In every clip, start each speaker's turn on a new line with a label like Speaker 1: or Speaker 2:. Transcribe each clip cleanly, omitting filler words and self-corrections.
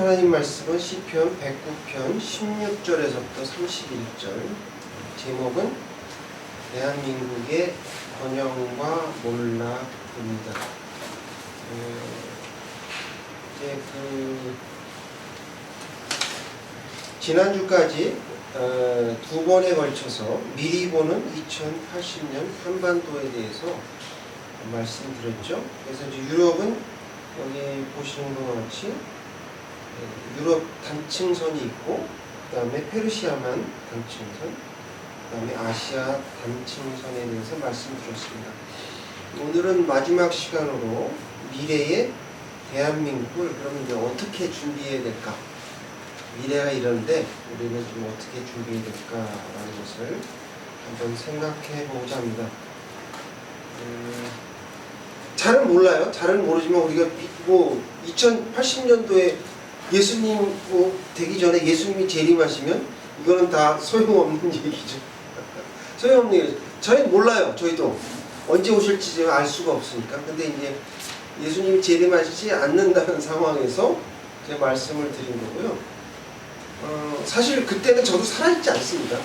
Speaker 1: 하나님 말씀은 시편 109편 16절에서부터 31절. 제목은 대한민국의 번영과 몰락입니다. 이제 지난주까지 두 번에 걸쳐서 미리 보는 2080년 한반도에 대해서 말씀드렸죠. 그래서 이제 유럽은 여기 보시는 것 같이 유럽 단층선이 있고, 그 다음에 페르시아만 단층선, 그 다음에 아시아 단층선에 대해서 말씀드렸습니다. 오늘은 마지막 시간으로 미래의 대한민국을 그러면 이제 어떻게 준비해야 될까? 미래가 이런데 우리는 좀 어떻게 준비해야 될까라는 것을 한번 생각해 보고자 합니다. 잘은 몰라요. 잘은 모르지만 우리가 2080년도에 예수님 되기 전에 예수님이 재림하시면 이거는 다 소용없는 얘기죠. 소용없는 얘기죠. 저희는 몰라요. 저희도 언제 오실지 알 수가 없으니까. 근데 이제 예수님이 재림하시지 않는다는 상황에서 제가 말씀을 드린 거고요. 사실 그때는 저도 살아있지 않습니다.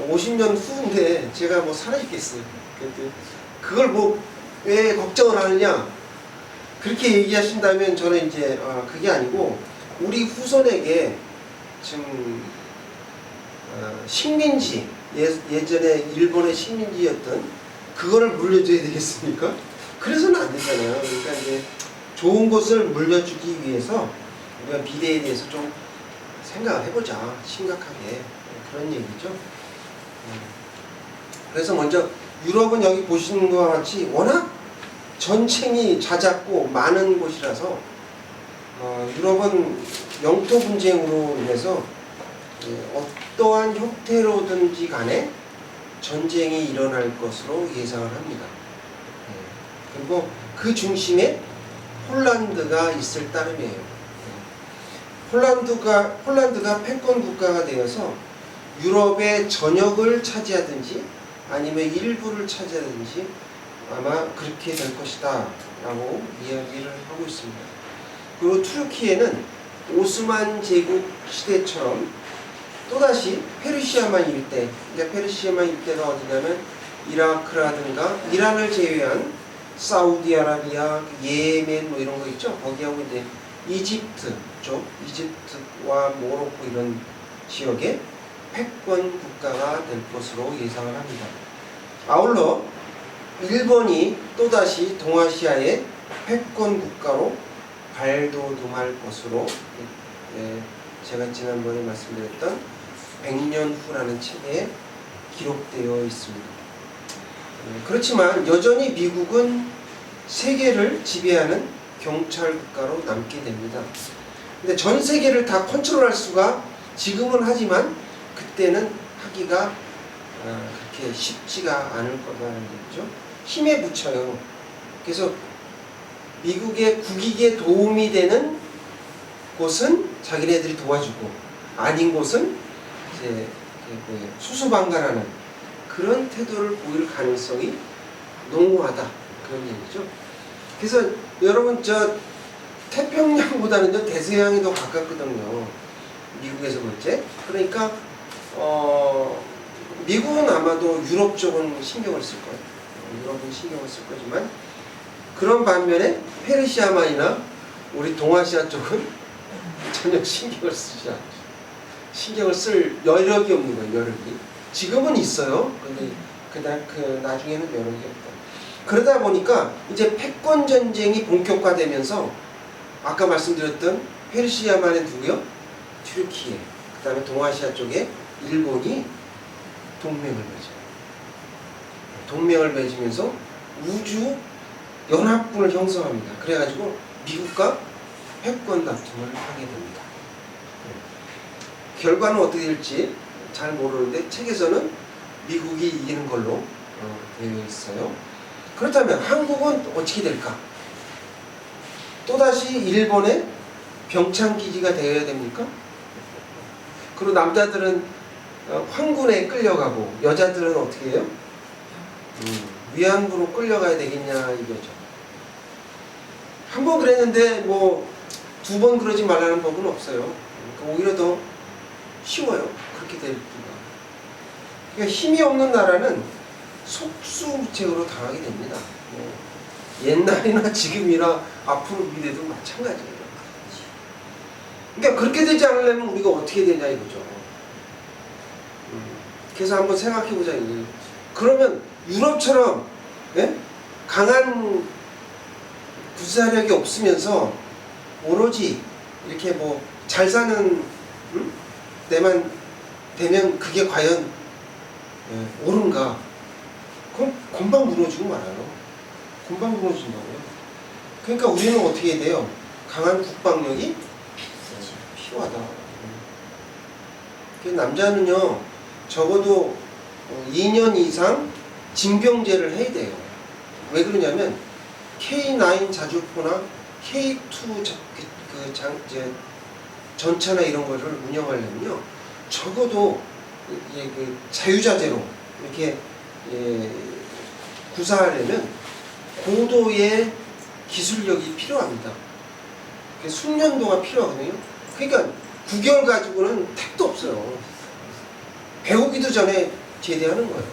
Speaker 1: 50년 후인데 제가 뭐 살아있겠어요. 그걸 왜 걱정을 하느냐? 그렇게 얘기하신다면 저는 이제 그게 아니고 우리 후손에게 지금 식민지, 예전에 일본의 식민지였던 그거를 물려줘야 되겠습니까? 그래서는 안 되잖아요. 그러니까 이제 좋은 것을 물려주기 위해서 우리가 미래에 대해서 좀 생각을 해보자. 심각하게. 그런 얘기죠. 그래서 먼저 유럽은 여기 보시는 것과 같이 워낙 전쟁이 잦았고 많은 곳이라서 유럽은 영토 분쟁으로 인해서 어떠한 형태로든지 간에 전쟁이 일어날 것으로 예상을 합니다. 그리고 그 중심에 폴란드가 있을 따름이에요. 폴란드가 패권 국가가 되어서 유럽의 전역을 차지하든지 아니면 일부를 차지하든지 아마 그렇게 될 것이다 라고 이야기를 하고 있습니다. 그리고 투르키에는 오스만 제국 시대처럼 또다시 페르시아만 일대, 그러니까 페르시아만 일대가 어디냐면 이라크라든가 이란을 제외한 사우디아라비아, 예멘 뭐 이런 거 있죠. 거기하고 이제 이집트 쪽, 이집트와 모로코 이런 지역에 패권 국가가 될 것으로 예상을 합니다. 아울러 일본이 또다시 동아시아의 패권 국가로 발돋움할 것으로 제가 지난번에 말씀드렸던 100년 후라는 책에 기록되어 있습니다. 그렇지만 여전히 미국은 세계를 지배하는 경찰 국가로 남게 됩니다. 근데 전 세계를 다 컨트롤할 수가 지금은 하지만 그때는 하기가 그렇게 쉽지가 않을 거라는 얘기죠. 힘에 부쳐요. 그래서 미국의 국익에 도움이 되는 곳은 자기네들이 도와주고 아닌 곳은 이제 수수방관하는 그런 태도를 보일 가능성이 농후하다 그런 얘기죠. 그래서 여러분 태평양보다는 대서양이 더 가깝거든요. 미국에서 볼때. 그러니까 미국은 아마도 유럽 쪽은 신경을 쓸 거예요. 유럽은 신경을 쓸 거지만 그런 반면에 페르시아만이나 우리 동아시아 쪽은 전혀 신경을 쓰지 않죠. 신경을 쓸 여력이 없는 거예요. 여력이. 지금은 있어요. 그런데 나중에는 여력이 없다. 그러다 보니까 이제 패권 전쟁이 본격화되면서 아까 말씀드렸던 페르시아만의 누구요? 튀르키예. 그 다음에 동아시아 쪽에 일본이 동맹을 맺어요. 동맹을 맺으면서 우주 연합군을 형성합니다. 그래가지고 미국과 패권 다툼을 하게 됩니다. 결과는 어떻게 될지 잘 모르는데 책에서는 미국이 이기는 걸로 되어 있어요. 그렇다면 한국은 어떻게 될까? 또다시 일본의 병창기지가 되어야 됩니까? 그리고 남자들은 황군에 끌려가고 여자들은 어떻게 해요? 위안부로 끌려가야 되겠냐 이거죠. 한번 그랬는데 두 번 그러지 말라는 법은 없어요. 그러니까 오히려 더 쉬워요. 그렇게 되기가. 그러니까 힘이 없는 나라는 속수무책으로 당하게 됩니다. 옛날이나 지금이나 앞으로 미래도 마찬가지예요. 그러니까 그렇게 되지 않으려면 우리가 어떻게 되냐 이거죠. 그래서 한번 생각해보자. 그러면 유럽처럼 예? 강한 군사력이 없으면서 오로지 이렇게 뭐 잘 사는 데만 되면 그게 과연 옳은가? 그럼 금방 무너지고 말아요. 금방 무너진다고요. 그러니까 우리는 어떻게 해야 돼요? 강한 국방력이 필요하다. 남자는요 적어도 2년 이상 징병제를 해야 돼요. 왜 그러냐면 K9 자주포나 K2 전차나 이런 거를 운영하려면요 적어도 그 자유자재로 이렇게 구사하려면 고도의 기술력이 필요합니다. 숙련도가 필요하거든요. 그러니까 9개월 가지고는 택도 없어요. 배우기도 전에 제대하는 거예요.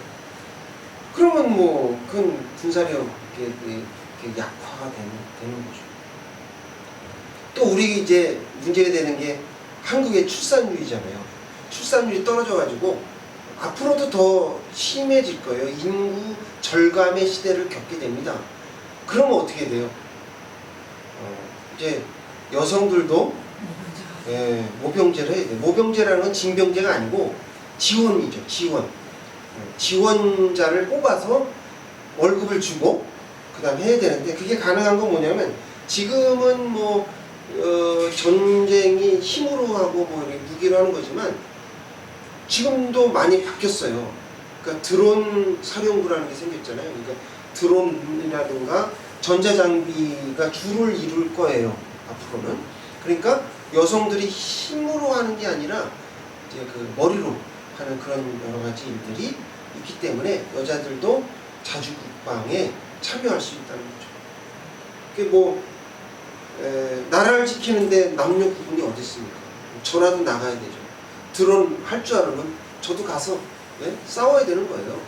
Speaker 1: 그러면 뭐 그건 군사력 약화가 되는 거죠. 또 우리 이제 문제가 되는 게 한국의 출산율이잖아요. 출산율이 떨어져가지고 앞으로도 더 심해질 거예요. 인구 절감의 시대를 겪게 됩니다. 그러면 어떻게 돼요? 이제 여성들도 모병제를 해야 돼요. 모병제라는 건 징병제가 아니고 지원이죠. 지원자를 뽑아서 월급을 주고 그 다음에 해야 되는데 그게 가능한 건 뭐냐면 지금은 뭐 전쟁이 힘으로 하고 뭐 이렇게 무기로 하는 거지만 지금도 많이 바뀌었어요. 그러니까 드론 사령부라는 게 생겼잖아요. 그러니까 드론이라든가 전자장비가 주를 이룰 거예요. 앞으로는. 그러니까 여성들이 힘으로 하는 게 아니라 이제 그 머리로 하는 그런 여러 가지 일들이 있기 때문에 여자들도 자주국방에 참여할 수 있다는 거죠. 그게 뭐 나라를 지키는데 남녀 구분이 어디 있습니까? 저라도 나가야 되죠. 드론 할 줄 알으면 저도 가서 싸워야 되는 거예요.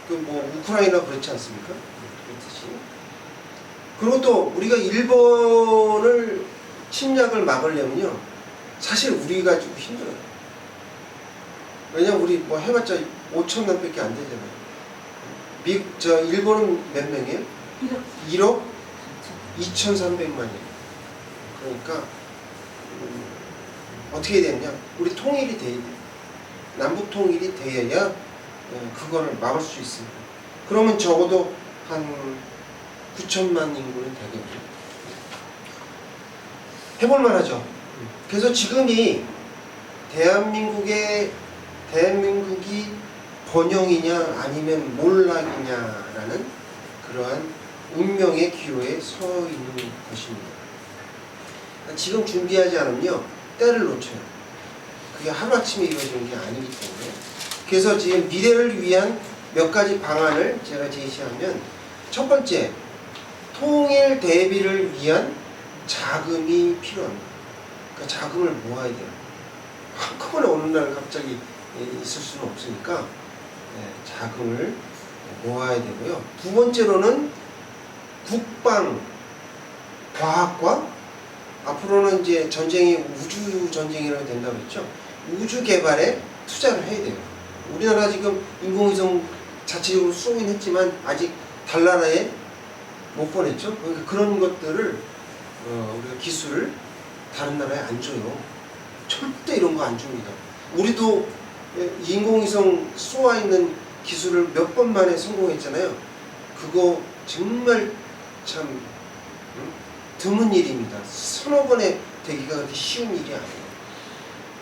Speaker 1: 그 뭐 우크라이나 그렇지 않습니까? 그렇듯이. 그리고 또 우리가 일본을 침략을 막으려면요, 사실 우리가 좀 힘들어요. 왜냐면 우리 뭐 해봤자 5천만밖에 안 되잖아요. 일본은 몇 명이에요? 1억 2,300만이에요. 그러니까 어떻게 되느냐? 우리 통일이 돼야 돼요. 남북 통일이 돼야 그거를 막을 수 있습니다. 그러면 적어도 한 9천만 인구는 되겠죠. 해볼만 하죠. 그래서 지금이 대한민국이 번영이냐 아니면 몰락이냐라는 그러한 운명의 기로에 서 있는 것입니다. 지금 준비하지 않으면요 때를 놓쳐요. 그게 하루아침에 이루어지는 게 아니기 때문에. 그래서 지금 미래를 위한 몇 가지 방안을 제가 제시하면, 첫 번째, 통일 대비를 위한 자금이 필요합니다. 그러니까 자금을 모아야 돼요. 한꺼번에 어느 날 갑자기 있을 수는 없으니까 자금을 모아야 되고요. 두 번째로는 국방, 과학과, 앞으로는 이제 전쟁이 우주 전쟁이라고 된다고 했죠. 우주 개발에 투자를 해야 돼요. 우리나라 지금 인공위성 자체적으로 쏘긴 했지만 아직 달나라에 못 보냈죠. 그러니까 그런 것들을 우리가 기술을 다른 나라에 안 줘요. 절대 이런 거 안 줍니다. 우리도 인공위성 쏘아 있는 기술을 몇 번 만에 성공했잖아요. 그거 정말 참 드문 일입니다. 서너 번에 되기가 그렇게 쉬운 일이 아니에요.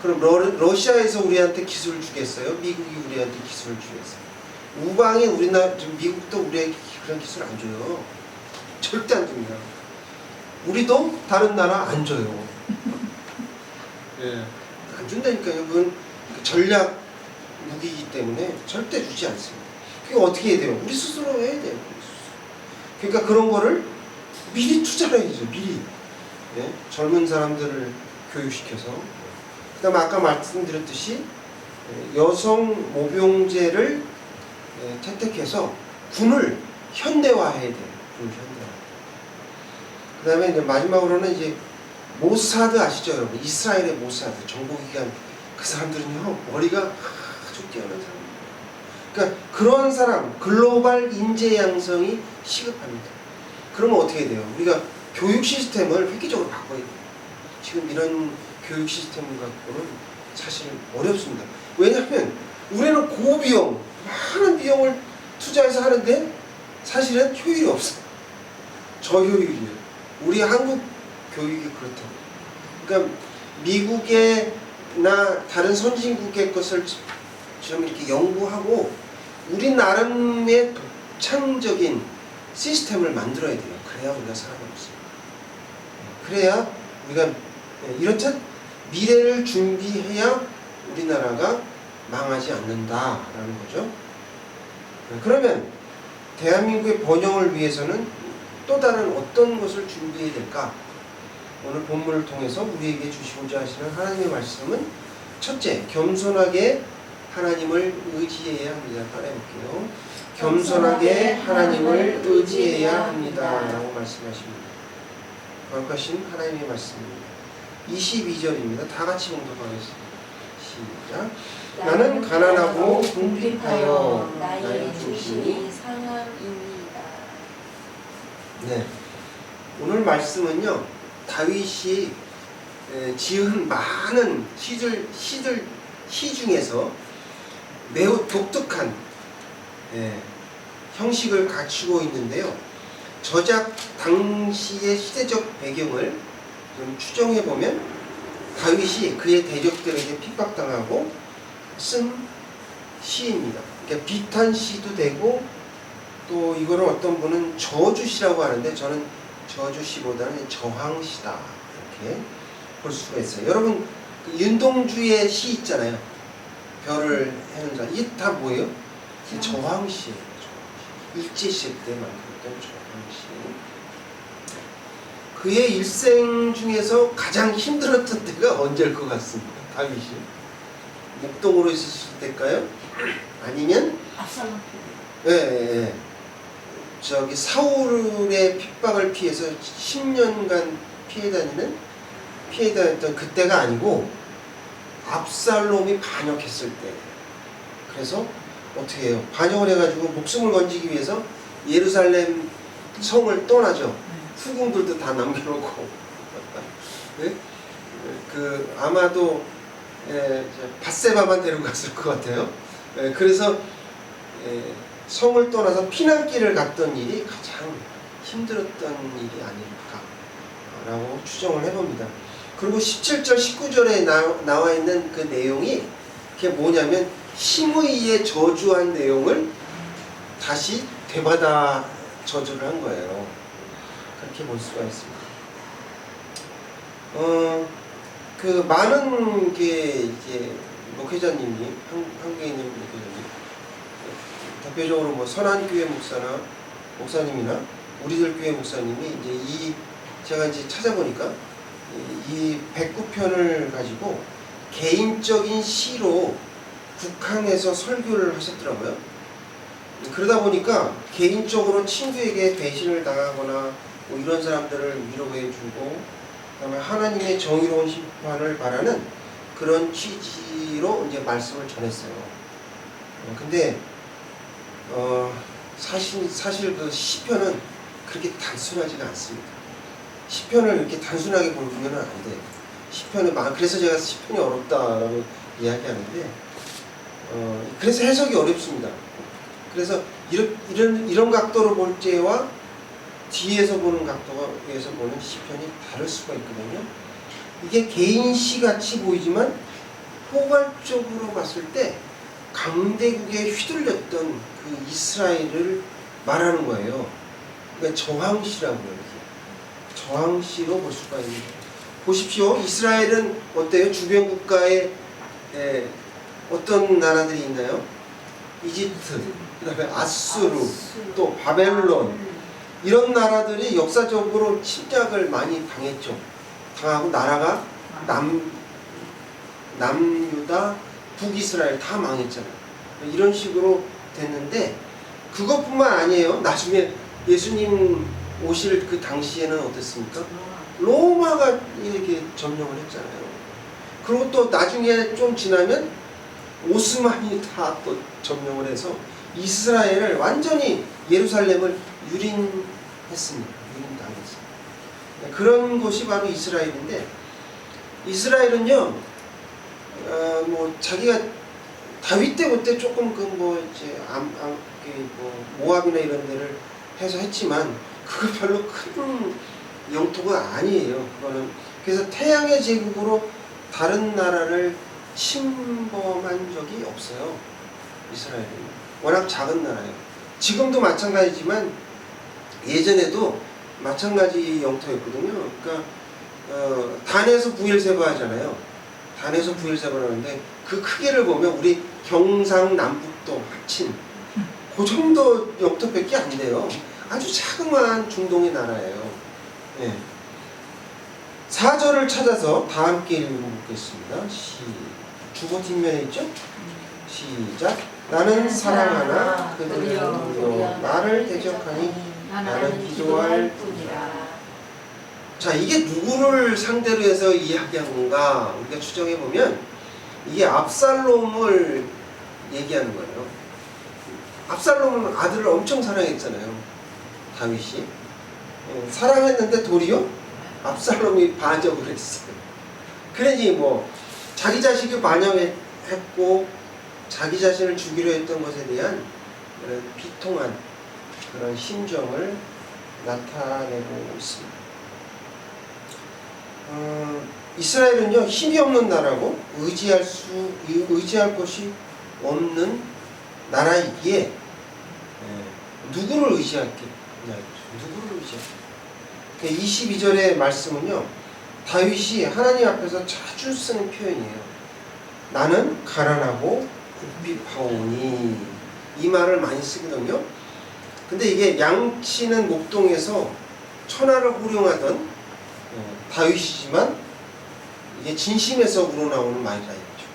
Speaker 1: 그럼 러시아에서 우리한테 기술을 주겠어요? 미국이 우리한테 기술을 주겠어요? 우방이 우리나라, 미국도 우리에게 그런 기술 안 줘요. 절대 안 줍니다. 우리도 다른 나라 안 줘요. 안 준다니까요. 그건 전략 무기이기 때문에 절대 주지 않습니다. 그게 어떻게 해야 돼요? 우리 스스로 해야 돼요. 그러니까 그런 거를 미리 투자를 해야죠. 미리. 예? 젊은 사람들을 교육시켜서, 그 다음에 아까 말씀드렸듯이 여성 모병제를 채택해서 군을 현대화해야 돼요. 군을 현대화. 그 다음에 이제 마지막으로는 이제 모사드 아시죠, 여러분? 이스라엘의 모사드 정보기관, 그 사람들은요 머리가 아주 뛰어난 사람. 그러니까 그런 사람, 글로벌 인재 양성이 시급합니다. 그러면 어떻게 돼요? 우리가 교육 시스템을 획기적으로 바꿔야 돼요. 지금 이런 교육 시스템 갖고는 사실 어렵습니다. 왜냐하면 우리는 고비용, 많은 비용을 투자해서 하는데 사실은 효율이 없어요. 저효율이에요. 우리 한국 교육이 그렇다고. 그러니까 미국이나 다른 선진국의 것을 좀 이렇게 연구하고 우리 나름의 독창적인 시스템을 만들어야 돼요. 그래야 우리가 살아남을 수 있어요. 그래야 우리가 이렇듯 미래를 준비해야 우리나라가 망하지 않는다라는 거죠. 그러면 대한민국의 번영을 위해서는 또 다른 어떤 것을 준비해야 될까? 오늘 본문을 통해서 우리에게 주시고자 하시는 하나님의 말씀은 첫째, 겸손하게 하나님을 의지해야 합니다. 따라해볼게요. 겸손하게 하나님을 의지해야 합니다. 라고 말씀하십니다. 거룩하신 하나님의 말씀입니다. 22절입니다. 다 같이 봉독하겠습니다. 시작. 나는 가난하고 궁핍하여 나의 중심이
Speaker 2: 상함입니다.
Speaker 1: 네. 오늘 말씀은요, 다윗이 지은 많은 시 중에서 매우 독특한 형식을 갖추고 있는데요. 저작 당시의 시대적 배경을 좀 추정해보면 다윗이 그의 대적들에게 핍박당하고 쓴 시입니다. 그러니까 비탄시도 되고, 또 이거는 어떤 분은 저주시라고 하는데 저는 저주시보다는 저항시다 이렇게 볼 수가 있어요. 여러분 그 윤동주의 시 있잖아요. 별을 해는 자. 이게 다 뭐예요? 저항시예요. 일제시대 때 만들었던 저항시. 그의 일생 중에서 가장 힘들었던 때가 언제일 것 같습니다. 다윗이 목동으로 있었을 때일까요? 아니면
Speaker 2: 압살롬.
Speaker 1: 예. 저기 사울의 핍박을 피해서 10년간 피해 다녔던 그때가 아니고 압살롬이 반역했을 때. 그래서 어떻게 해요? 반역을 해가지고 목숨을 건지기 위해서 예루살렘 성을 떠나죠. 후궁들도 다 남겨놓고. 네? 그 아마도 밧세바만 데리고 갔을 것 같아요. 그래서 성을 떠나서 피난길을 갔던 일이 가장 힘들었던 일이 아닐까라고 추정을 해봅니다. 그리고 17절, 19절에 나와 있는 그 내용이 그게 뭐냐면 심의에 저주한 내용을 다시 되받아 저주를 한 거예요. 그렇게 볼 수가 있습니다. 그 많은 게 이제 목회자님이 한국에 있는 목회자님, 대표적으로 뭐 선한교회 목사님이나 우리들 교회 목사님이 이제 제가 이제 찾아보니까 이 109편을 가지고 개인적인 시로 국항에서 설교를 하셨더라고요. 그러다 보니까 개인적으로 친구에게 배신을 당하거나 뭐 이런 사람들을 위로해주고, 그다음에 하나님의 정의로운 심판을 바라는 그런 취지로 이제 말씀을 전했어요. 근데 사실 그 시편은 그렇게 단순하지가 않습니다. 시편을 이렇게 단순하게 보면 안 돼요. 시편은 그래서 제가 시편이 어렵다라고 이야기하는데, 그래서 해석이 어렵습니다. 그래서 이런 각도로 볼 때와 뒤에서 보는 각도에서 보는 시편이 다를 수가 있거든요. 이게 개인 시 같이 보이지만 포괄적으로 봤을 때 강대국에 휘둘렸던 그 이스라엘을 말하는 거예요. 그러니까 저항시라고 해요. 저항시로 볼 수가 있는 거예요. 보십시오. 이스라엘은 어때요? 주변 국가에 어떤 나라들이 있나요? 이집트, 그 다음에 아수르, 또 바벨론, 이런 나라들이 역사적으로 침략을 많이 당했죠. 당하고 나라가 남유다, 북이스라엘 다 망했잖아요. 이런 식으로 됐는데 그것뿐만 아니에요. 나중에 예수님 오실 그 당시에는 어땠습니까? 로마가 이렇게 점령을 했잖아요. 그리고 또 나중에 좀 지나면 오스만이 다 또 점령을 해서 이스라엘을 완전히 예루살렘을 유린했습니다. 유린당했습니다. 그런 곳이 바로 이스라엘인데 이스라엘은요, 뭐 자기가 다윗 때부터 조금 그 뭐 이제 모압이나 이런 데를 해서 했지만 그거 별로 큰 영토가 아니에요. 그거는 그래서 태양의 제국으로 다른 나라를 침범한 적이 없어요. 이스라엘은 워낙 작은 나라예요. 지금도 마찬가지지만 예전에도 마찬가지 영토였거든요. 그러니까 단에서 부엘세바 하잖아요. 단에서 부엘세바를 하는데 그 크기를 보면 우리 경상남북도 합친 그 정도 영토밖에 안 돼요. 아주 자그마한 중동의 나라예요. 네. 4절을 찾아서 다 함께 읽어보겠습니다. 주보 뒷면에 있죠? 시작. 나는 사랑하나 그들은 두려워 나를 대적하니 나는 기도할 뿐이라. 자, 이게 누구를 상대로 해서 이야기한 건가 우리가 추정해보면 이게 압살롬을 얘기하는 거예요. 압살롬은 아들을 엄청 사랑했잖아요. 다윗이. 사랑했는데 도리어 압살롬이 반역을 했어요. 그러니 뭐 자기 자식이 반역했고 자기 자신을 죽이려 했던 것에 대한 그런 비통한 그런 심정을 나타내고 있습니다. 이스라엘은요, 힘이 없는 나라고 의지할 것이 없는 나라이기에 누구를 의지할게? 누구를 의지할게? 22절의 말씀은요, 다윗이 하나님 앞에서 자주 쓰는 표현이에요. 나는 가난하고 굽비파오니, 이 말을 많이 쓰거든요. 근데 이게 양치는 목동에서 천하를 호령하던 다윗이지만 이게 진심에서 우러나오는 말이라 했죠.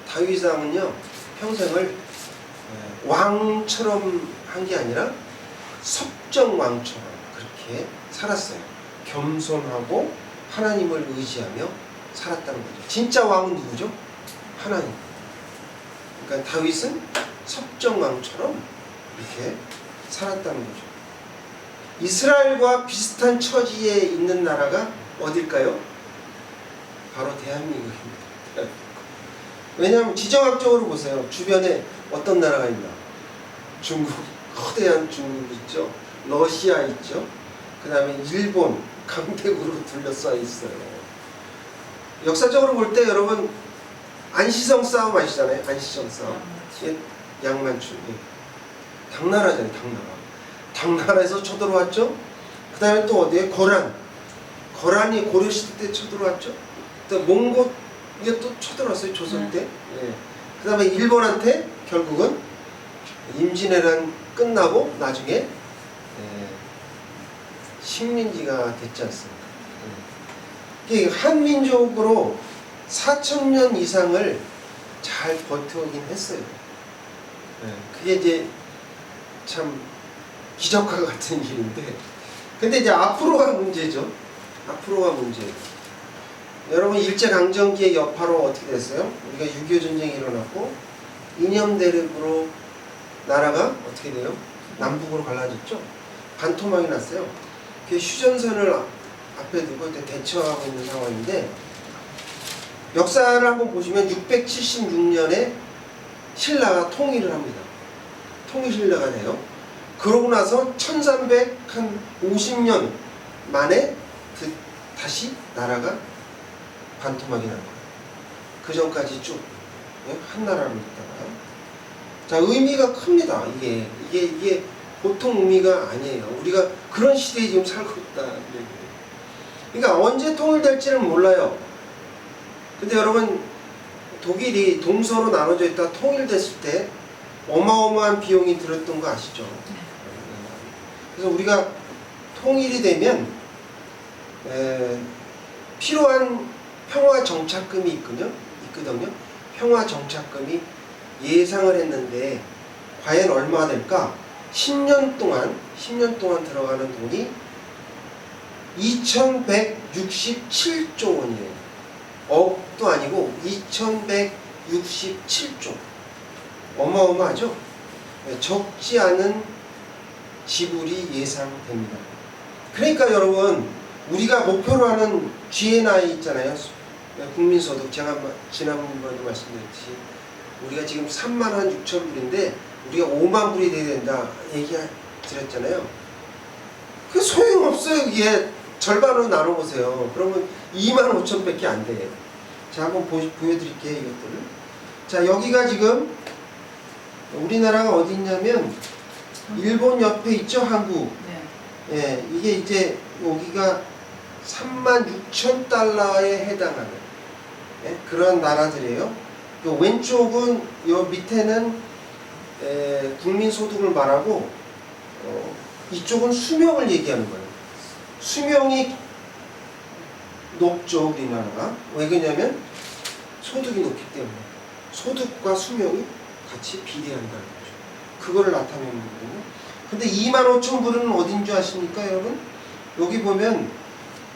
Speaker 1: 다윗 왕은요, 평생을 왕처럼 한 게 아니라 섭정왕처럼 그렇게 살았어요. 겸손하고 하나님을 의지하며 살았다는 거죠. 진짜 왕은 누구죠? 하나님. 그러니까 다윗은 섭정왕처럼 이렇게 살았다는 거죠. 이스라엘과 비슷한 처지에 있는 나라가 어딜까요? 바로 대한민국입니다. 왜냐하면 지정학적으로 보세요. 주변에 어떤 나라가 있나? 중국, 거대한 중국 있죠. 러시아 있죠. 그 다음에 일본, 강대국으로 둘러싸여 있어요. 역사적으로 볼 때 여러분 안시성 싸움 아시잖아요. 안시성 싸움. 양만추. 당나라잖아요. 당나라에서 쳐들어왔죠. 그 다음에 또 어디에? 거란이 고려시대 때 쳐들어왔죠. 또 몽고 이게 또 쳐들어왔어요. 조선 때. 그 다음에 일본한테 결국은 임진왜란 끝나고 나중에 식민지가 됐지 않습니까? 한민족으로 4,000년 이상을 잘 버텨오긴 했어요. 그게 이제 참 기적과 같은 일인데, 근데 이제 앞으로가 문제죠. 앞으로가 문제예요. 여러분 일제강점기의 여파로 어떻게 됐어요? 우리가 6.25 전쟁이 일어났고 이념 대립으로 나라가 어떻게 돼요? 남북으로 갈라졌죠. 반토막이 났어요. 그 휴전선을 앞에 두고 대처하고 있는 상황인데, 역사를 한번 보시면 676년에 신라가 통일을 합니다. 통일신라가 돼요. 그러고 나서 1350년 만에 다시 나라가 반토막이 난 거예요. 그 전까지 쭉 한 나라로 있다가. 자, 의미가 큽니다. 이게 보통 의미가 아니에요. 우리가 그런 시대에 지금 살고 있다는 얘기예요. 그러니까 언제 통일될지는 몰라요. 근데 여러분 독일이 동서로 나눠져 있다 통일됐을 때 어마어마한 비용이 들었던 거 아시죠? 그래서 우리가 통일이 되면 필요한 평화 정착금이 있거든요. 평화 정착금이 예상을 했는데 과연 얼마가 될까? 10년 동안 들어가는 돈이 2167조 원이에요. 억도 아니고 2167조. 어마어마하죠? 적지 않은 지불이 예상됩니다. 그러니까 여러분, 우리가 목표로 하는 GNI 있잖아요. 국민소득. 제가 지난번에도 말씀드렸듯이 우리가 지금 36,000불인데 우리가 5만 불이 돼야 된다 얘기 드렸잖아요. 그 소용없어요. 이게 절반으로 나눠보세요. 그러면 25,000밖에 안 돼요. 자, 한번 보여드릴게요. 이것들을. 자, 여기가 지금 우리나라가 어디 있냐면 일본 옆에 있죠. 한국.
Speaker 2: 네.
Speaker 1: 예, 이게 이제 여기가 36,000달러에 해당하는 그런 나라들이에요. 요 왼쪽은 요 밑에는 국민소득을 말하고 이쪽은 수명을 얘기하는 거예요. 수명이 높죠, 우리나라가. 왜 그러냐면 소득이 높기 때문에. 소득과 수명이 같이 비례한다는 거죠. 그거를 나타내는 거거든요. 근데 25,000불은 어딘 줄 아십니까, 여러분? 여기 보면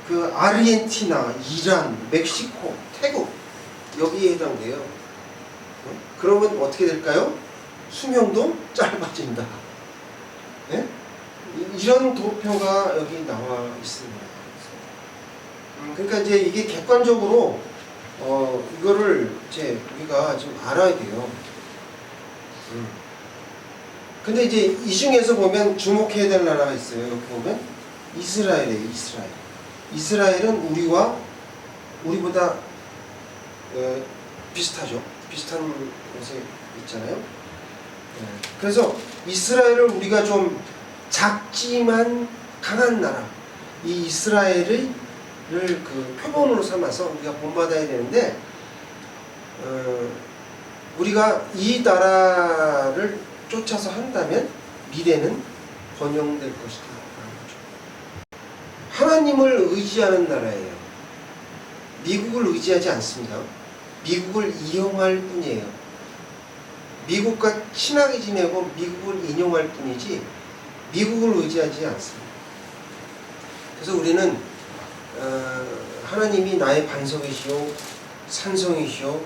Speaker 1: 그 아르헨티나, 이란, 멕시코, 태국 여기에 해당돼요. 그러면 어떻게 될까요? 수명도 짧아진다. 네? 이런 도표가 여기 나와 있습니다. 그러니까 이제 이게 객관적으로 이거를 이제 우리가 좀 알아야 돼요. 근데 이제 이 중에서 보면 주목해야 될 나라가 있어요. 여기 보면 이스라엘이에요. 이스라엘은 우리보다 비슷하죠. 비슷한 곳에 있잖아요. 그래서 이스라엘을 우리가 좀 작지만 강한 나라, 이 이스라엘을 그 표본으로 삼아서 우리가 본받아야 되는데, 우리가 이 나라를 쫓아서 한다면 미래는 번영될 것이다 라는 거죠. 하나님을 의지하는 나라예요. 미국을 의지하지 않습니다. 미국을 이용할 뿐이에요. 미국과 친하게 지내고 미국을 인용할 뿐이지 미국을 의지하지 않습니다. 그래서 우리는 하나님이 나의 반석이시오, 산성이시오,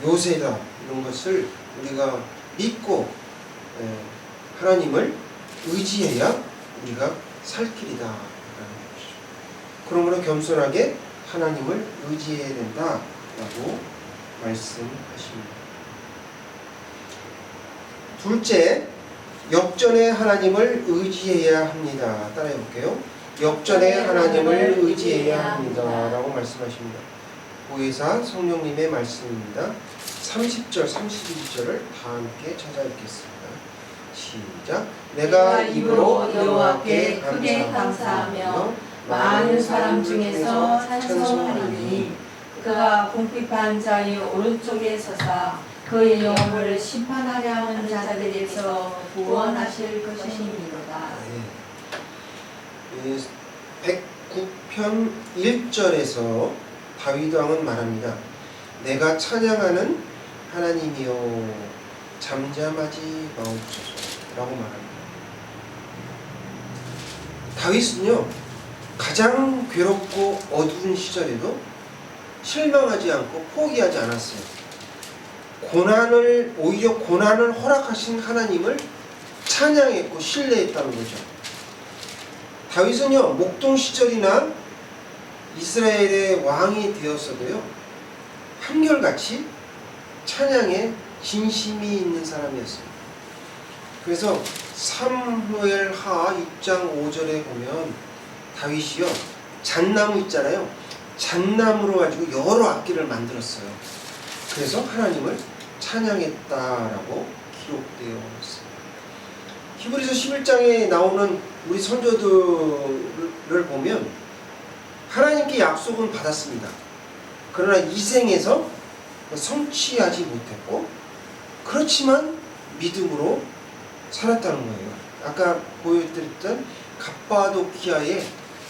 Speaker 1: 요새다 이런 것을 우리가 믿고 하나님을 의지해야 우리가 살 길이다 라는 것이죠. 그러므로 겸손하게 하나님을 의지해야 된다라고 말씀하십니다. 둘째, 역전의 하나님을 의지해야 합니다. 따라해 볼게요. 역전의 하나님을 의지해야 합니다 라고 말씀하십니다. 보혜사 성령님의 말씀입니다. 30절 31절을 다 함께 찾아 읽겠습니다. 시작. 내가 입으로 여호와께 크게 감사하며 많은 사람 중에서 찬송하리니 그가 궁핍한 자의 오른쪽에 서사 그의 영혼을 심판하려 하는 자들에게서 구원하실 것이니로다. 109편 1절에서 다윗 왕은 말합니다. 내가 찬양하는 하나님이여 잠잠하지 마옵소서 라고 말합니다. 다윗은요, 가장 괴롭고 어두운 시절에도 실망하지 않고 포기하지 않았어요. 오히려 고난을 허락하신 하나님을 찬양했고 신뢰했다는 거죠. 다윗은요, 목동 시절이나 이스라엘의 왕이 되었어도요, 한결같이 찬양에 진심이 있는 사람이었습니다. 그래서 사무엘하 6장 5절에 보면 다윗이요, 잣나무 있잖아요. 잣나무로 가지고 여러 악기를 만들었어요. 그래서 하나님을 찬양했다라고 기록되어 있습니다. 히브리서 11장에 나오는 우리 선조들을 보면 하나님께 약속은 받았습니다. 그러나 이 생에서 성취하지 못했고, 그렇지만 믿음으로 살았다는 거예요. 아까 보여드렸던 갑바도키아의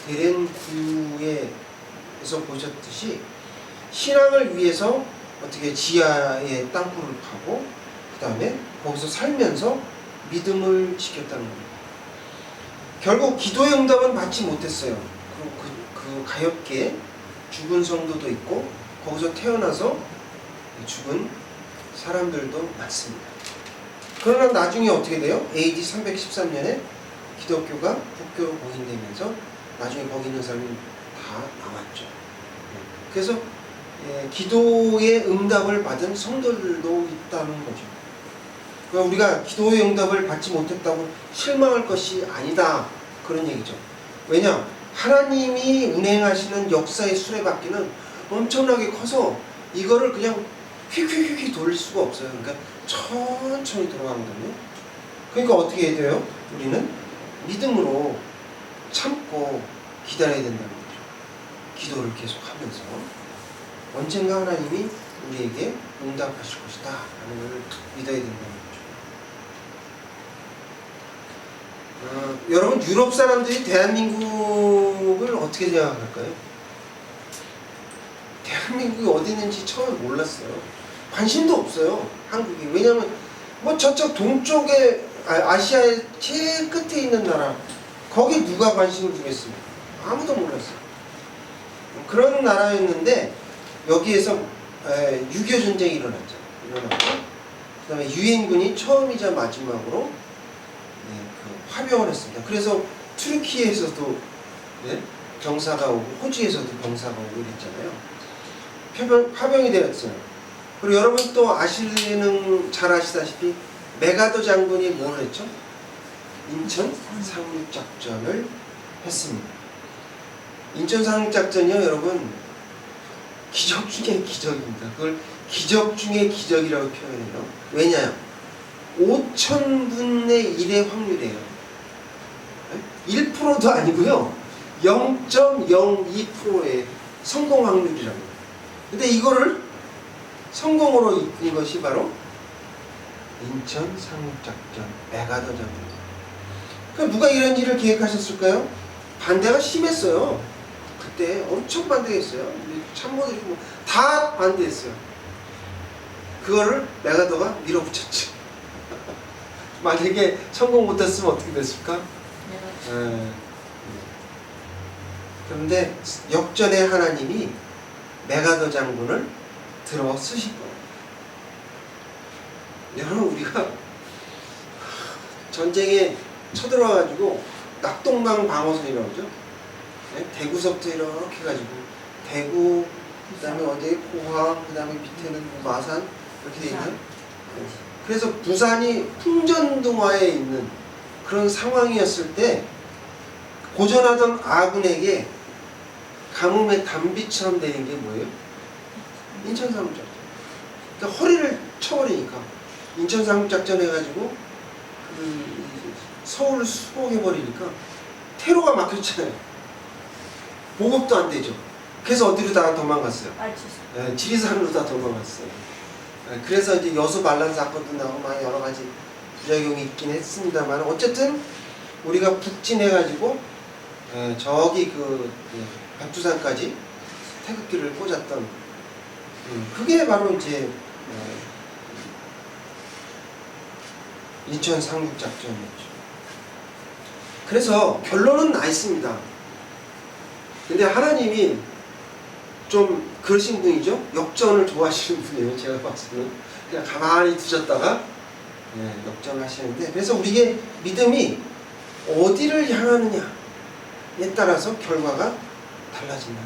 Speaker 1: 데렌구에서 보셨듯이 신앙을 위해서 어떻게 지하에 땅굴을 파고 그 다음에 거기서 살면서 믿음을 지켰다는 겁니다. 결국 기도의 응답은 받지 못했어요. 그 가엾게 죽은 성도도 있고 거기서 태어나서 죽은 사람들도 많습니다. 그러나 나중에 어떻게 돼요? AD 313년에 기독교가 국교로 봉인되면서 나중에 거기 있는 사람이 다 나왔죠. 그래서 기도의 응답을 받은 성도들도 있다는 거죠. 그러니까 우리가 기도의 응답을 받지 못했다고 실망할 것이 아니다, 그런 얘기죠. 왜냐? 하나님이 운행하시는 역사의 수레바퀴는 엄청나게 커서 이거를 그냥 휙휙휙 돌릴 수가 없어요. 그러니까 천천히 돌아가거든요. 그러니까 어떻게 해야 돼요? 우리는 믿음으로 참고 기다려야 된다는 거죠. 기도를 계속하면서 언젠가 하나님이 우리에게 응답하실 것이다 라는 걸 믿어야 된다는 거죠. 여러분, 유럽 사람들이 대한민국을 어떻게 생각할까요? 대한민국이 어디 있는지 처음에 몰랐어요. 관심도 없어요, 한국이. 왜냐면 뭐 저쪽 동쪽에 아시아의 제일 끝에 있는 나라, 거기 누가 관심을 주겠습니까? 아무도 몰랐어요. 그런 나라였는데 여기에서 6.25 전쟁이 일어났고 그 다음에 유엔군이 처음이자 마지막으로 그 파병을 했습니다. 그래서 튀르키예에서도 병사가 오고 호주에서도 병사가 오고 이랬잖아요. 파병이 되었어요. 그리고 여러분 또 잘 아시다시피 메가더 장군이 뭘 했죠? 인천 상륙작전을 했습니다. 인천 상륙작전이요, 여러분, 기적 중의 기적입니다. 그걸 기적 중의 기적이라고 표현해요. 왜냐요? 5,000분의 1의 확률이에요. 1%도 아니고요, 0.02%의 성공 확률이랍니다. 근데 이거를 성공으로 이끈 것이 바로 인천 상륙작전 메가더 장군입니다. 그러니까 누가 이런 일을 계획하셨을까요? 반대가 심했어요. 그때 엄청 반대했어요. 참모들이 다 반대했어요. 그거를 메가더가 밀어붙였죠. 만약에 성공 못했으면 어떻게 됐을까? 그런데 역전의 하나님이 메가더 장군을 들어 쓰신 거예요. 여러분, 우리가 전쟁에 쳐들어와가지고 낙동강 방어선이라고 그러죠. 대구서부터 이렇게 해가지고 대구, 그 다음에 어디에 포항, 그 다음에 밑에는 마산 이렇게 돼 있는. 그래서 부산이 풍전등화에 있는 그런 상황이었을 때 고전하던 아군에게 가뭄의 단비처럼 되는 게 뭐예요? 인천 상륙작전. 그러니까 허리를 쳐버리니까 인천 상륙작전 해가지고 서울을 수복해버리니까 테러가 막혔잖아요. 보급도 안 되죠. 그래서 어디로 다 도망갔어요? 지리산으로 다 도망갔어요. 그래서 이제 여수 반란 사건도 나오고 막 여러 가지 부작용이 있긴 했습니다만, 어쨌든 우리가 북진해가지고 저기 백두산까지 태극기를 꽂았던 그게 바로 이제 인천 상륙작전이었죠. 그래서 결론은 나 있습니다. 근데 하나님이 좀 그러신 분이죠. 역전을 좋아하시는 분이에요. 제가 봤을 때는 그냥 가만히 두셨다가 역전하시는데, 그래서 우리의 믿음이 어디를 향하느냐에 따라서 결과가 달라진다.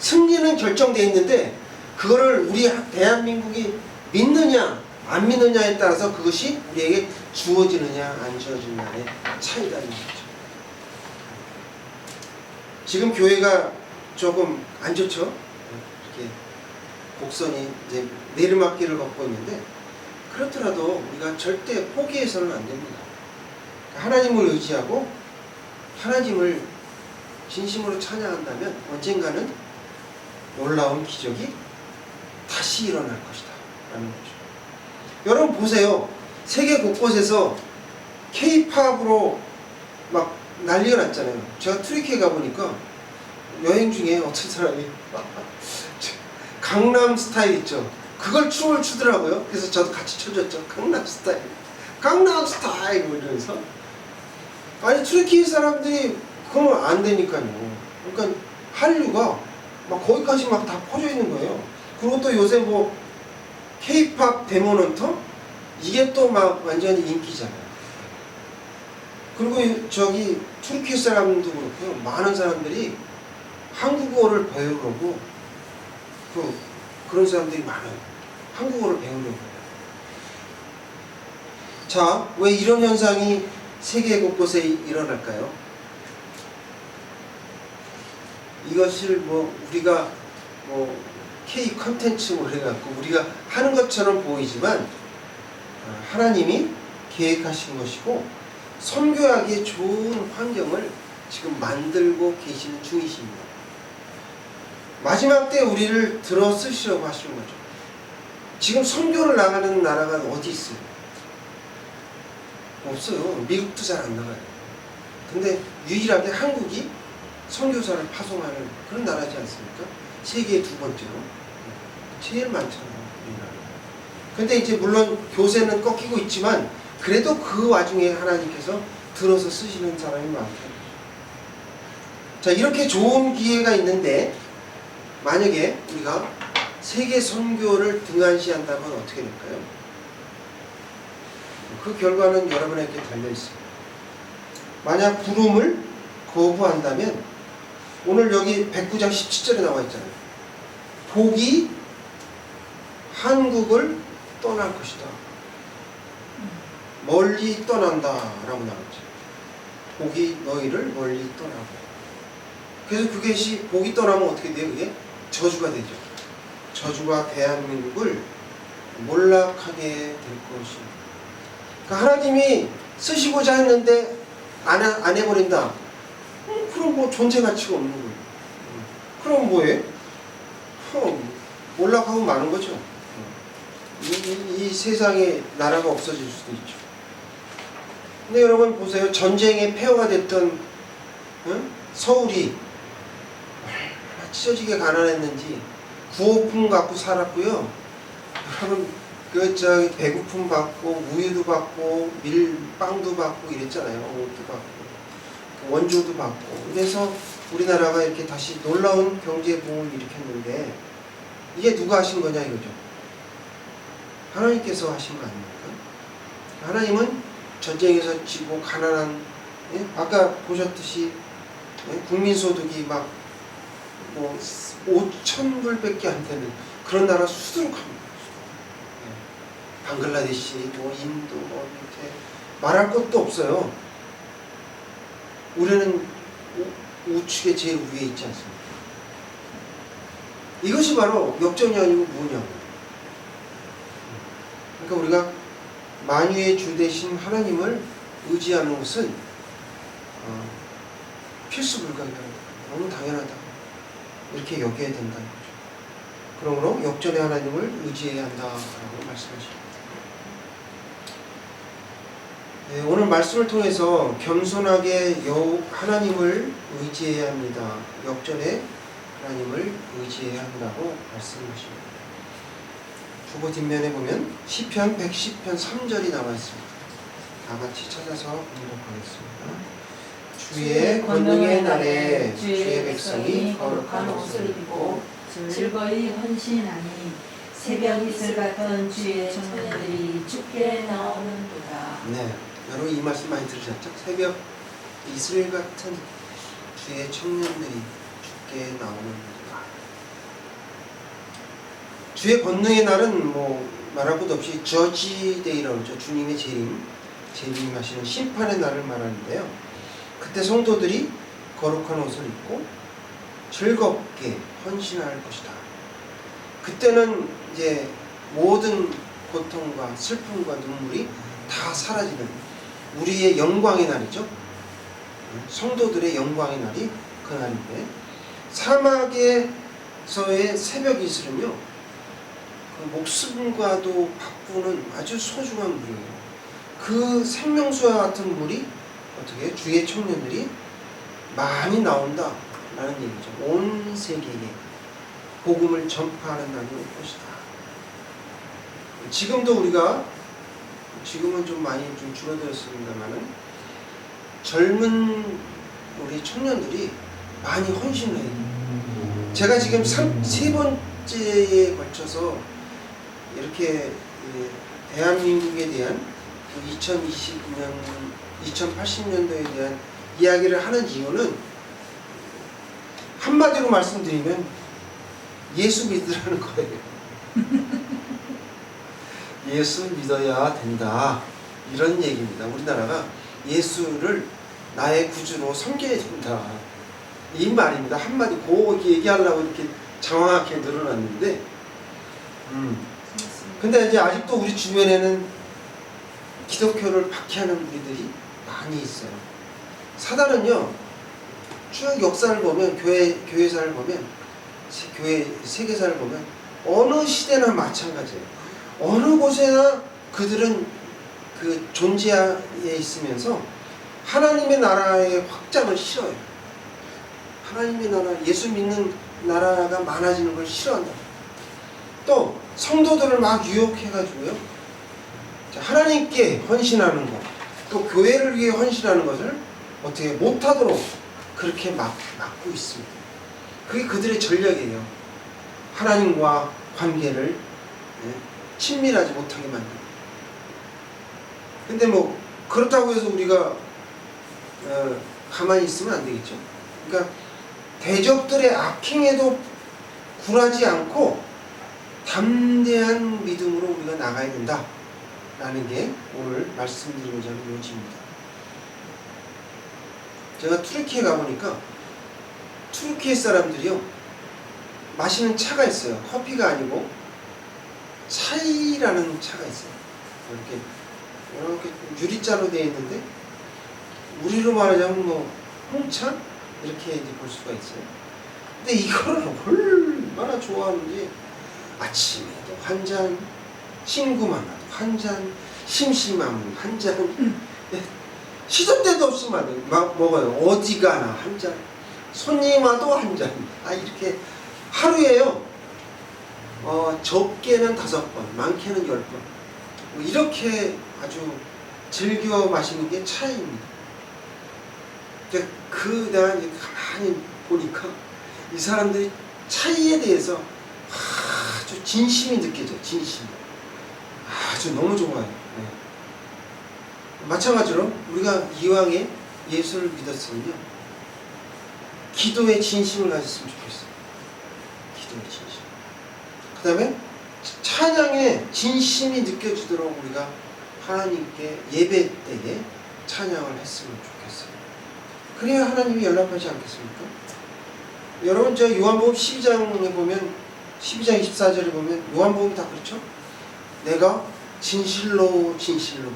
Speaker 1: 승리는 결정되어 있는데 그거를 우리 대한민국이 믿느냐 안 믿느냐에 따라서 그것이 우리에게 주어지느냐 안 주어지느냐의 차이다는 거죠. 지금 교회가 조금 안 좋죠. 이렇게 곡선이 이제 내리막길을 걷고 있는데, 그렇더라도 우리가 절대 포기해서는 안 됩니다. 하나님을 의지하고 하나님을 진심으로 찬양한다면 언젠가는 놀라운 기적이 다시 일어날 것이다 라는 거죠. 여러분 보세요. 세계 곳곳에서 K-팝으로 막 난리가 났잖아요. 제가 트리키에 가보니까 여행 중에 어떤 사람이 강남 스타일 있죠. 그걸 춤을 추더라고요. 그래서 저도 같이 춰줬죠. 강남 스타일. 강남 스타일 뭐 이러면서. 아니 트리키 사람들이 그러면 안 되니까요. 그러니까 한류가 막 거기까지 막 다 퍼져 있는 거예요. 그리고 또 요새 뭐 K-팝 데모넌터 이게 또 막 완전히 인기잖아요. 그리고 저기 투르키 사람도 그렇고요. 많은 사람들이 한국어를 배우려고 그런 사람들이 많아요. 한국어를 배우려고. 자, 왜 이런 현상이 세계 곳곳에 일어날까요? 이것을 뭐 우리가 뭐 K 컨텐츠 뭐 그래갖고 우리가 하는 것처럼 보이지만 하나님이 계획하신 것이고 선교하기에 좋은 환경을 지금 만들고 계시는 중이십니다. 마지막 때 우리를 들어 쓰시려고 하시는 거죠. 지금 선교를 나가는 나라가 어디 있어요? 없어요. 미국도 잘 안 나가요. 근데 유일하게 한국이 선교사를 파송하는 그런 나라지 않습니까? 세계 두 번째로. 제일 많잖아요. 우리나라. 근데 이제 물론 교세는 꺾이고 있지만 그래도 그 와중에 하나님께서 들어서 쓰시는 사람이 많다. 자, 이렇게 좋은 기회가 있는데 만약에 우리가 세계 선교를 등한시한다면 어떻게 될까요? 그 결과는 여러분에게 달려 있습니다. 만약 부름을 거부한다면 오늘 여기 109장 17절에 나와 있잖아요. 복이 한국을 떠날 것이다. 멀리 떠난다 라고 나왔죠. 복이 너희를 멀리 떠나고. 그래서 그것이 복이 떠나면 어떻게 돼요? 그게 저주가 되죠. 저주가 대한민국을 몰락하게 될 것입니다. 그러니까 하나님이 쓰시고자 했는데 안 해버린다. 그럼 뭐 존재 가치가 없는 거예요. 그럼 뭐예요? 몰락하고 마는 거죠. 이 세상에 나라가 없어질 수도 있죠. 근데 여러분 보세요. 전쟁의 폐허가 됐던 서울이 얼마나 찢어지게 가난했는지 구호품 갖고 살았고요. 여러분 저기 배고픔 받고 우유도 받고 밀빵도 받고 이랬잖아요. 옷도 받고 원조도 받고. 그래서 우리나라가 이렇게 다시 놀라운 경제 부흥을 일으켰는데 이게 누가 하신 거냐 이거죠. 하나님께서 하신 거 아닙니까? 하나님은 전쟁에서 지고 가난한, 아까 보셨듯이 국민소득이 막 뭐 5,000불밖에 안 되는 그런 나라 수두룩합니다. 방글라데시, 뭐 인도, 뭐 이렇게 말할 것도 없어요. 우리는 우측에 제일 위에 있지 않습니까? 이것이 바로 역전이 아니고 뭐냐고. 그러니까 우리가 만유의 주 되신 하나님을 의지하는 것은 필수 불가이다. 너무 당연하다. 이렇게 여겨야 된다는 거죠. 그러므로 역전의 하나님을 의지해야 한다라고 말씀하십니다. 네, 오늘 말씀을 통해서 겸손하게 하나님을 의지해야 합니다. 역전의 하나님을 의지해야 한다고 말씀하십니다. 주보 뒷면에 보면 시편 110편 3절이 나와 있습니다. 다 같이 찾아서 공독하겠습니다. 주의 권능의 날에 주의 백성이 거룩한 옷을 입고
Speaker 2: 즐거이 헌신하니 새벽 이슬 같은 주의 청년들이 주께 나오는도다.
Speaker 1: 네, 여러분 이 말씀 많이 들으셨죠? 새벽 이슬 같은 주의 청년들이 주께 나오는도다. 주의 권능의 날은 뭐 말할 것도 없이 저지데이라고 하죠. 주님의 재림하시는 심판의 날을 말하는데요. 그때 성도들이 거룩한 옷을 입고 즐겁게 헌신할 것이다. 그때는 이제 모든 고통과 슬픔과 눈물이 다 사라지는 우리의 영광의 날이죠. 성도들의 영광의 날이 그 날인데 사막에서의 새벽 이슬은요. 그 목숨과도 바꾸는 아주 소중한 물이에요. 그 생명수와 같은 물이 어떻게 주의 청년들이 많이 나온다 라는 얘기죠. 온 세계에 복음을 전파하는 날이 올 것이다. 지금도 우리가 지금은 좀 많이 좀 줄어들었습니다만은 젊은 우리 청년들이 많이 헌신을 해요. 제가 지금 세 번째에 걸쳐서 이렇게 대한민국에 대한 2020년, 2080년도에 대한 이야기를 하는 이유는 한마디로 말씀드리면 예수 믿으라는 거예요. 예수 믿어야 된다. 이런 얘기입니다. 우리나라가 예수를 나의 구주로 섬겨야 된다. 이 말입니다. 한마디 고 얘기하려고 이렇게 장황하게 늘어났는데 근데 이제 아직도 우리 주변에는 기독교를 박해하는 우리들이 많이 있어요. 사단은요, 쭉 역사를 보면, 교회사를 보면, 교회 세계사를 보면, 어느 시대나 마찬가지예요. 어느 곳에나 그들은 그 존재에 있으면서 하나님의 나라의 확장을 싫어요. 하나님의 나라, 예수 믿는 나라가 많아지는 걸 싫어한다. 또 성도들을 막 유혹해가지고요, 하나님께 헌신하는 것, 또 교회를 위해 헌신하는 것을 어떻게 못하도록 그렇게 막고 있습니다. 그게 그들의 전략이에요. 하나님과 관계를 친밀하지 못하게 만듭니다. 근데 뭐 그렇다고 해서 우리가 가만히 있으면 안 되겠죠. 그러니까 대적들의 악행에도 굴하지 않고 담대한 믿음으로 우리가 나가야 된다 라는 게 오늘 말씀드리고자 하는 요지입니다. 제가 투르키에 가보니까 투르키에 사람들이요, 마시는 차가 있어요. 커피가 아니고 차이라는 차가 있어요. 이렇게 유리잔으로 되어 있는데, 우리로 말하자면 뭐 홍차? 이렇게 이제 볼 수가 있어요. 근데 이거를 얼마나 좋아하는지, 아침에도 한 잔, 친구 만나도 한 잔, 심심하면 한 잔, 시도 때도 없이 막 먹어요. 어디 가나 한 잔, 손님 와도 한 잔. 이렇게 하루에요, 적게는 5번, 많게는 10번. 뭐 이렇게 아주 즐겨 마시는 게 차이입니다. 내가 이제 가만히 보니까 이 사람들이 차이에 대해서 아주 진심이 느껴져요. 진심. 아주 너무 좋아요. 네. 마찬가지로 우리가 이왕에 예수를 믿었으면요, 기도의 진심을 가졌으면 좋겠어요. 기도의 진심. 그 다음에 찬양의 진심이 느껴지도록 우리가 하나님께 예배 때에 찬양을 했으면 좋겠어요. 그래야 하나님이 연락하지 않겠습니까? 여러분, 저 요한복음 12장에 보면, 12장 24절에 보면, 요한복음이 다 그렇죠? 내가 진실로 진실로,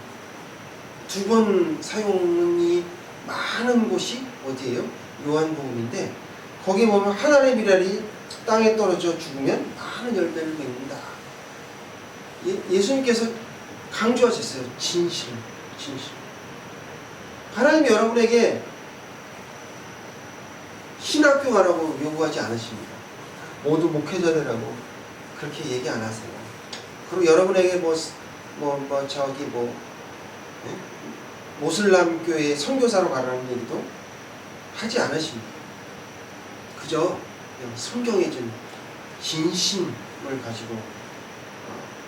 Speaker 1: 2번 사용이 많은 곳이 어디예요? 요한복음인데, 거기 보면 하늘의 미랄이 땅에 떨어져 죽으면 많은 열매를 맺는다. 예수님께서 강조하셨어요. 진실, 진실. 하나님이 여러분에게 신학교 가라고 요구하지 않으십니다. 모두 목회자 되라고 그렇게 얘기 안 하세요. 그리고 여러분에게 모슬람 교회 선교사로 가라는 얘기도 하지 않으십니다. 그저 그냥 성경에 좀 진심을 가지고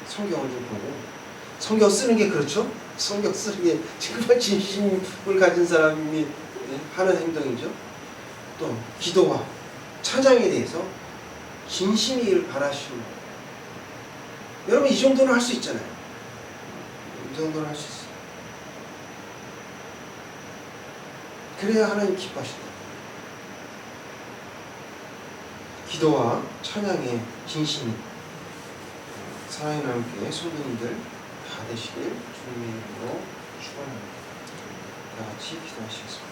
Speaker 1: 성경을 좀 보고, 성경 쓰는 게 그렇죠? 성경 쓰는 게 정말 진심을 가진 사람이 하는 행동이죠. 또 기도와 찬양에 대해서 진심이길 바라시는, 여러분 이 정도는 할 수 있잖아요. 이 정도는 할 수 있어요. 그래야 하나님 기뻐하신다. 기도와 찬양의 진심이 사랑의 나눔교회 성도님들 다 되시길 주님의 이름으로 축원합니다. 다 같이 기도하시겠습니다.